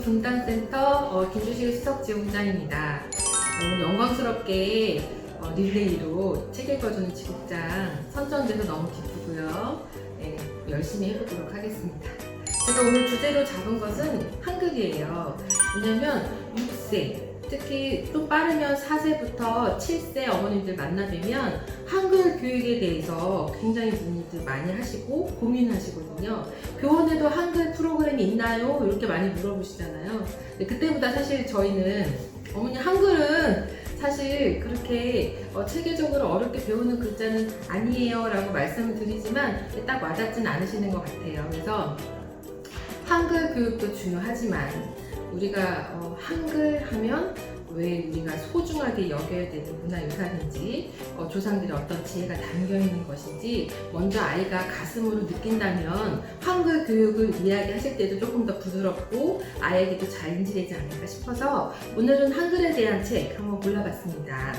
분단센터 김주실 수석지원장입니다. 오늘 영광스럽게 릴레이로 책 읽어주는 지국장 선정돼서 너무 기쁘고요. 네, 열심히 해보도록 하겠습니다. 제가 오늘 주제로 잡은 것은 한글이에요. 왜냐면 6세, 특히 또 빠르면 4세부터 7세 어머님들 만나뵈면 한글 교육에 대해서 굉장히 문의들 많이 하시고 고민하시거든요. 교원에도 한글 프로그램이 있나요? 이렇게 많이 물어보시잖아요. 그때보다 사실 저희는 어머니 한글은 사실 그렇게 체계적으로 어렵게 배우는 글자는 아니에요 라고 말씀을 드리지만 딱 와닿진 않으시는 것 같아요. 그래서 한글 교육도 중요하지만 우리가 한글 하면 왜 우리가 소중하게 여겨야 되는 문화유산인지 조상들의 어떤 지혜가 담겨있는 것인지 먼저 아이가 가슴으로 느낀다면 한글 교육을 이야기하실 때도 조금 더 부드럽고 아이에게도 잘 인지되지 않을까 싶어서 오늘은 한글에 대한 책 한번 골라봤습니다.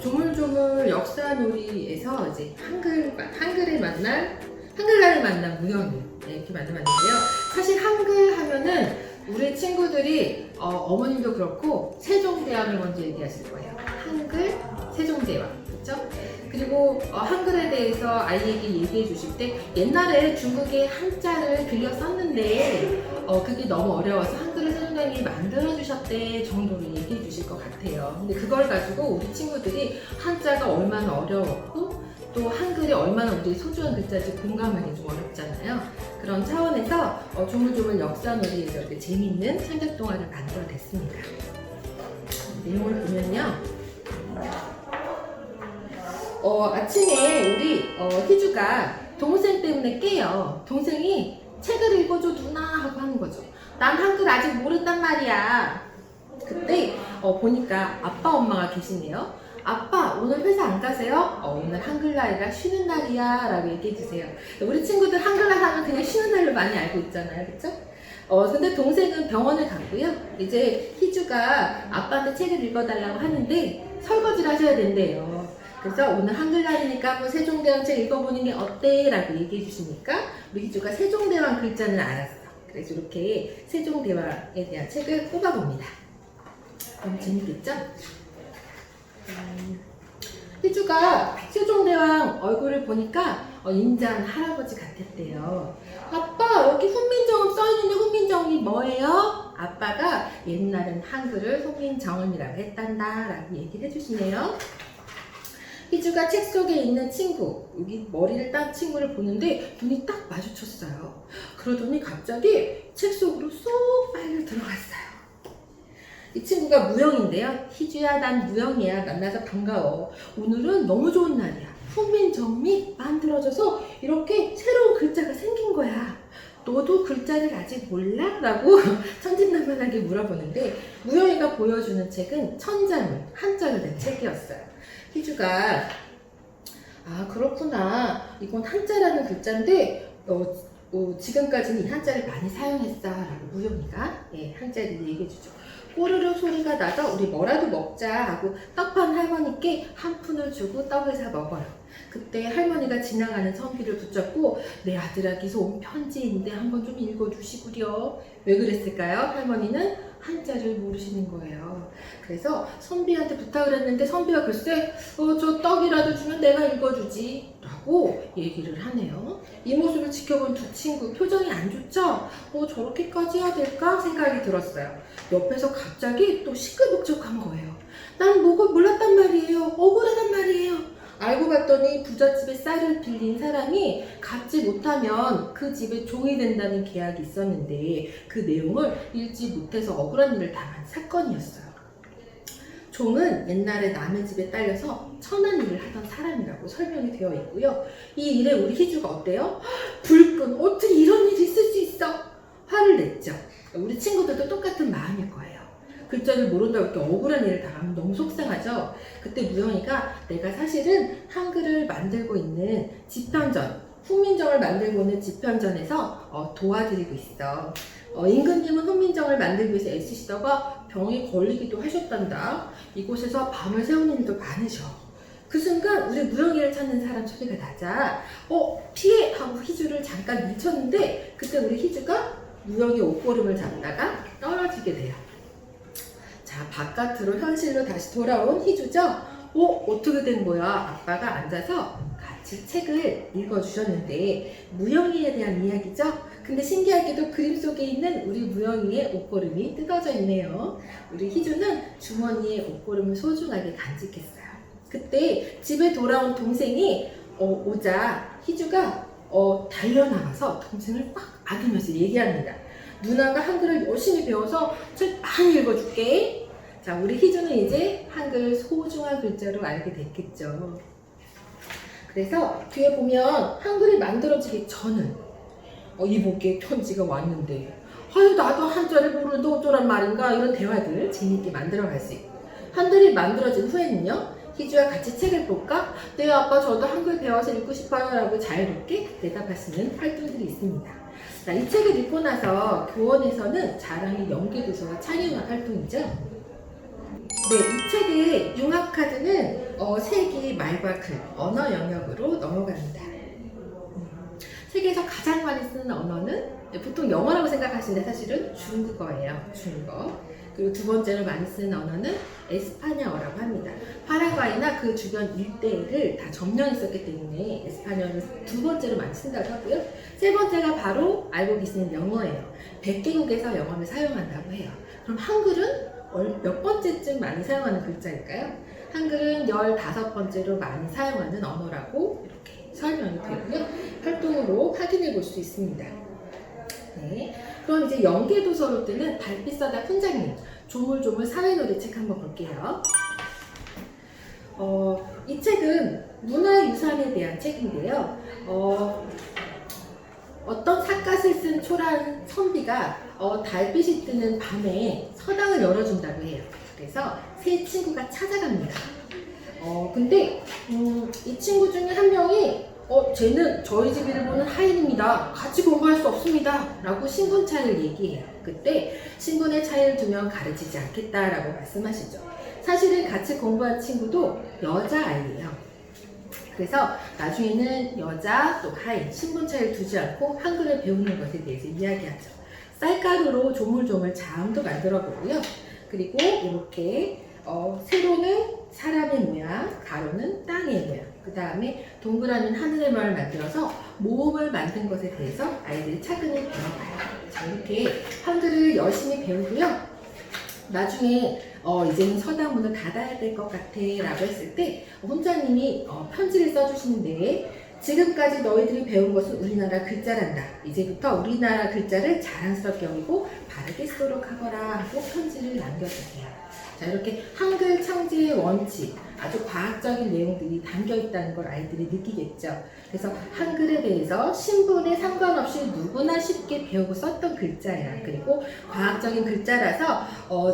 조물조물 역사놀이에서 이제 한글을 만난 무영이 이렇게 만들었는데요. 사실 한글 하면은 우리 친구들이 어머님도 그렇고 세종대왕을 먼저 얘기하실 거예요. 한글 세종대왕, 그렇죠? 그리고 한글에 대해서 아이에게 얘기해 주실 때 옛날에 중국에 한자를 빌려 썼는데 그게 너무 어려워서 한글을 세종대왕이 만들어 주셨대 정도로 얘기해 주실 것 같아요. 근데 그걸 가지고 우리 친구들이 한자가 얼마나 어려웠고 또 한글이 얼마나 우리 소중한 글자인지 공감하기 좀 어렵잖아요. 그런 차원에서 조물조물 역사놀이에서 이렇게 재미있는 창작 동화를 만들어냈습니다. 내용을 보면요. 아침에 우리 희주가 동생 때문에 깨요. 동생이 책을 읽어줘 누나 하고 하는 거죠. 난 한글 아직 모른단 말이야. 그때 보니까 아빠 엄마가 계시네요. 아빠 오늘 회사 안 가세요? 오늘 한글날이라 쉬는 날이야 라고 얘기해 주세요. 우리 친구들 한글날 하면 그냥 쉬는 날로 많이 알고 있잖아요, 그쵸? 근데 동생은 병원을 갔고요. 이제 희주가 아빠한테 책을 읽어달라고 하는데 설거지를 하셔야 된대요. 그래서 오늘 한글날이니까 뭐 세종대왕 책 읽어보는 게 어때? 라고 얘기해 주시니까 우리 희주가 세종대왕 글자는 알았어. 그래서 이렇게 세종대왕에 대한 책을 뽑아봅니다. 너무 재밌겠죠? 희주가 세종대왕 얼굴을 보니까 인자한 할아버지 같았대요. 아빠 여기 훈민정음 써있는데 훈민정음이 뭐예요? 아빠가 옛날엔 한글을 훈민정음이라고 했단다 라고 얘기를 해주시네요. 희주가 책 속에 있는 친구, 여기 머리를 딴 친구를 보는데 눈이 딱 마주쳤어요. 그러더니 갑자기 책 속으로 쏙 빨려 들어갔어요. 이 친구가 무영인데요. 희주야 난 무영이야. 만나서 반가워. 오늘은 너무 좋은 날이야. 훈민정음이 만들어져서 이렇게 새로운 글자가 생긴 거야. 너도 글자를 아직 몰라? 라고 천진난만하게 물어보는데 무영이가 보여주는 책은 천자문, 한자를 낸 책이었어요. 희주가 그렇구나. 이건 한자라는 글자인데 지금까지는 이 한자를 많이 사용했어 라고 무영이가 한자를 얘기해주죠. 꼬르륵 소리가 나서 우리 뭐라도 먹자 하고 떡판 할머니께 한 푼을 주고 떡을 사 먹어요. 그때 할머니가 지나가는 선비를 붙잡고 내 아들에게서 온 편지인데 한번 좀 읽어주시구려. 왜 그랬을까요? 할머니는 한자를 모르시는 거예요. 그래서 선비한테 부탁을 했는데 선비가 글쎄 저 떡이라도 주면 내가 읽어주지 라고 얘기를 하네요. 이 모습을 지켜본 두 친구 표정이 안 좋죠? 저렇게까지 해야 될까 생각이 들었어요. 옆에서 갑자기 또 시끌벅적한 거예요. 난 뭐가 몰랐단 말이에요. 억울하단 말이에요. 알고 봤더니 부잣집에 쌀을 빌린 사람이 갚지 못하면 그 집에 종이 된다는 계약이 있었는데 그 내용을 읽지 못해서 억울한 일을 당한 사건이었어요. 종은 옛날에 남의 집에 딸려서 천한 일을 하던 사람이라고 설명이 되어 있고요. 이 일에 우리 희주가 어때요? 불끈 어떻게 이런 일이 있을 수 있어? 화를 냈죠. 우리 친구들도 똑같은 마음일 거예요. 글자를 모른다고 이렇게 억울한 일을 당하면 너무 속상하죠. 그때 무영이가 내가 사실은 한글을 만들고 있는 집현전, 훈민정을 만들고 있는 집현전에서 도와드리고 있어. 임금님은 훈민정을 만들기 위해서 애쓰시다가 병에 걸리기도 하셨단다. 이곳에서 밤을 새우는 일도 많으셔. 그 순간 우리 무영이를 찾는 사람 소리가 나자 피해! 하고 희주를 잠깐 밀쳤는데 그때 우리 희주가 무형의 옷고름을 잡다가 떨어지게 돼요. 자, 바깥으로 현실로 다시 돌아온 희주죠? 어떻게 된 거야? 아빠가 앉아서 같이 책을 읽어주셨는데 무영이에 대한 이야기죠? 근데 신기하게도 그림 속에 있는 우리 무영이의 옷고름이 뜯어져 있네요. 우리 희주는 주머니에 옷고름을 소중하게 간직했어요. 그때 집에 돌아온 동생이 오자 희주가 달려나가서 동생을 꽉 안으면서 얘기합니다. 누나가 한글을 열심히 배워서 책 많이 읽어줄게. 자, 우리 희주는 이제 한글 소중한 글자로 알게 됐겠죠. 그래서 뒤에 보면 한글이 만들어지기 전은 이보게 편지가 왔는데 아유 나도 한자를 모르는데 어쩌란 말인가 이런 대화들 재미있게 만들어갈 수 있고, 한글이 만들어진 후에는요 희주와 같이 책을 볼까? 네 아빠 저도 한글 배워서 읽고 싶어요 라고 자유롭게 대답할 수 있는 활동들이 있습니다. 자, 이 책을 읽고 나서 교원에서는 자랑의 연계도서와 창의음악 활동이죠. 네, 이 책의 융합카드는 세기 말과 글, 언어 영역으로 넘어갑니다. 세계에서 가장 많이 쓰는 언어는 보통 영어라고 생각하시는데 사실은 중국어예요. 중국어. 그리고 두 번째로 많이 쓰는 언어는 에스파냐어라고 합니다. 파라과이나 그 주변 일대를 다 점령했었기 때문에 에스파냐어를 두 번째로 많이 쓴다고 하고요. 세 번째가 바로 알고 계시는 영어예요. 100개국에서 영어를 사용한다고 해요. 그럼 한글은 몇 번째쯤 많이 사용하는 글자일까요? 한글은 15번째로 많이 사용하는 언어라고 이렇게 설명이 되고요. 활동으로 확인해 볼 수 있습니다. 네. 그럼 이제 연계도서로 때는 달빛바다 훈장님 조물조물 사회놀이 책 한번 볼게요. 이 책은 문화유산에 대한 책인데요. 어떤 삿갓을 쓴 초라한 선비가 달빛이 뜨는 밤에 서당을 열어준다고 해요. 그래서 세 친구가 찾아갑니다. 근데 이 친구 중에 한 명이 쟤는 저희 집 일을 보는 하인입니다. 같이 공부할 수 없습니다. 라고 신분 차이를 얘기해요. 그때 신분의 차이를 두면 가르치지 않겠다라고 말씀하시죠. 사실은 같이 공부한 친구도 여자아이예요. 그래서 나중에는 여자 또 하인 신분 차이를 두지 않고 한글을 배우는 것에 대해서 이야기하죠. 쌀가루로 조물조물 자음도 만들어 보고요. 그리고 이렇게 세로는 사람의 모양, 가로는 땅의 모양, 그 다음에 동그라미는 하늘의 모양을 만들어서 모음을 만든 것에 대해서 아이들이 차근히 배워봐요. 자, 이렇게 한글을 열심히 배우고요. 나중에 이제는 서당 문을 닫아야 될 것 같아 라고 했을 때 혼자님이 편지를 써주시는데, 지금까지 너희들이 배운 것은 우리나라 글자란다. 이제부터 우리나라 글자를 자랑스럽게 여기고 바르게 쓰도록 하거라 하고 편지를 남겨주세요. 자, 이렇게 한글 창제의 원칙, 아주 과학적인 내용들이 담겨 있다는 걸 아이들이 느끼겠죠. 그래서 한글에 대해서 신분에 상관없이 누구나 쉽게 배우고 썼던 글자야. 그리고 과학적인 글자라서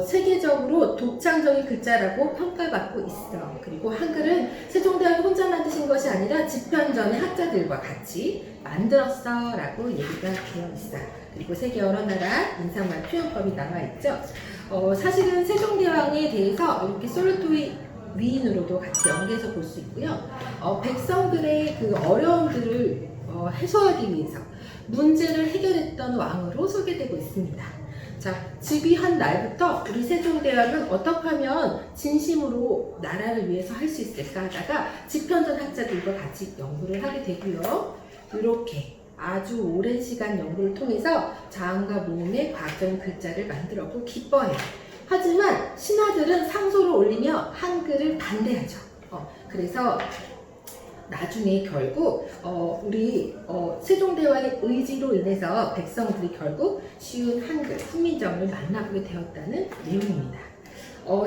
세계적으로 독창적인 글자라고 평가받고 있어. 그리고 한글은 세종대왕이 혼자 만드신 것이 아니라 집현전의 학자들과 같이 만들었어 라고 얘기가 되어 있어요. 그리고 세계 여러 나라 인사말 표현법이 나와 있죠. 사실은 세종대왕에 대해서 이렇게 솔로토이 위인으로도 같이 연계해서 볼 수 있고요. 백성들의 그 어려움들을 해소하기 위해서 문제를 해결했던 왕으로 소개되고 있습니다. 자, 즉위한 날부터 우리 세종대왕은 어떻게 하면 진심으로 나라를 위해서 할 수 있을까 하다가 집현전 학자들과 같이 연구를 하게 되고요. 이렇게 아주 오랜 시간 연구를 통해서 자음과 모음의 과학적인 글자를 만들었고 기뻐해요. 하지만 신하들은 상소를 올리며 한글을 반대하죠. 그래서 나중에 결국 우리 세종대왕의 의지로 인해서 백성들이 결국 쉬운 한글, 훈민정음을 만나보게 되었다는 내용입니다.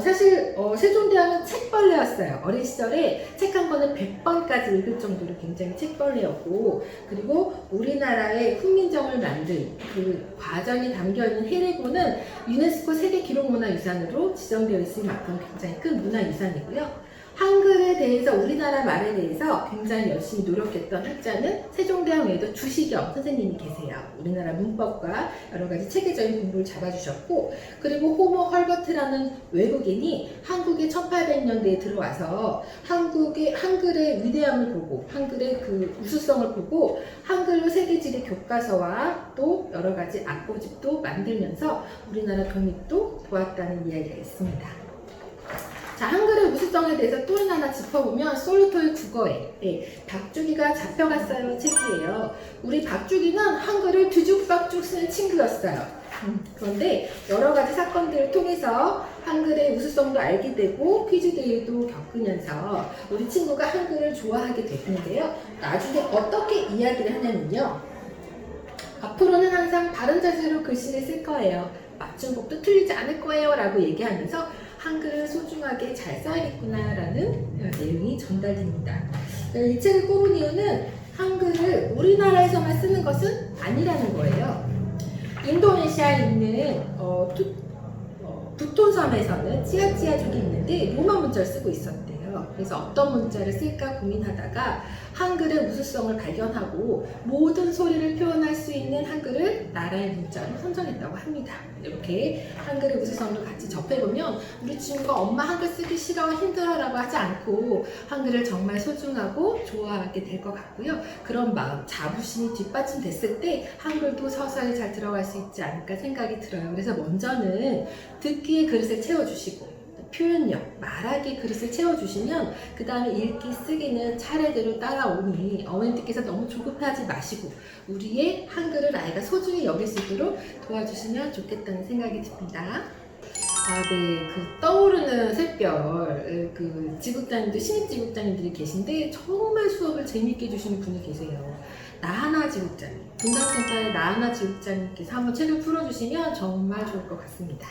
사실 세종대왕은 책벌레였어요. 어린 시절에 책 한 권을 100번까지 읽을 정도로 굉장히 책벌레였고, 그리고 우리나라의 훈민정음을 만든 그 과정이 담겨있는 해례고는 유네스코 세계기록문화유산으로 지정되어 있을 만큼 굉장히 큰 문화유산이고요. 한글에 대해서 우리나라 말에 대해서 굉장히 열심히 노력했던 학자는 세종대왕 외에도 주시경 선생님이 계세요. 우리나라 문법과 여러 가지 체계적인 공부를 잡아주셨고, 그리고 호모 헐버트라는 외국인이 한국에 1800년대에 들어와서 한글의 위대함을 보고 한글의 그 우수성을 보고 한글로 세계지리 교과서와 또 여러 가지 악보집도 만들면서 우리나라 독립도 도왔다는 이야기가 있습니다. 자, 한글의 우수성에 대해서 또 하나 짚어보면 솔루토의 국어에 박주기가 잡혀갔어요 책이에요. 우리 박주기는 한글을 뒤죽박죽 쓰는 친구였어요. 그런데 여러 가지 사건들을 통해서 한글의 우수성도 알게 되고 퀴즈 대회도 겪으면서 우리 친구가 한글을 좋아하게 됐는데요. 나중에 어떻게 이야기를 하냐면요. 앞으로는 항상 바른 자세로 글씨를 쓸 거예요. 맞춤법도 틀리지 않을 거예요 라고 얘기하면서 한글을 소중하게 잘 써야겠구나 라는 내용이 전달됩니다. 이 책을 꼽은 이유는 한글을 우리나라에서만 쓰는 것은 아니라는 거예요. 인도네시아에 있는 부톤섬에서는 찌아찌아족이 있는데 로마 문자를 쓰고 있었대요. 그래서 어떤 문자를 쓸까 고민하다가 한글의 우수성을 발견하고 모든 소리를 표현할 수 있는 한글을 나라의 문자로 선정했다고 합니다. 이렇게 한글의 우수성을 같이 접해보면 우리 친구가 엄마 한글 쓰기 싫어 힘들어라고 하지 않고 한글을 정말 소중하고 좋아하게 될 것 같고요. 그런 마음, 자부심이 뒷받침됐을 때 한글도 서서히 잘 들어갈 수 있지 않을까 생각이 들어요. 그래서 먼저는 듣기의 그릇을 채워주시고 표현력, 말하기 그릇을 채워주시면 그 다음에 읽기, 쓰기는 차례대로 따라오니 어머님들께서 너무 조급하지 마시고 우리의 한글을 아이가 소중히 여길 수 있도록 도와주시면 좋겠다는 생각이 듭니다. 그 떠오르는 샛별, 그 지국장님들, 신입지국장님들이 계신데 정말 수업을 재미있게 해주시는 분이 계세요. 나하나 지국장님, 분당센터의 나하나 지국장님께서 한번 책을 풀어주시면 정말 좋을 것 같습니다.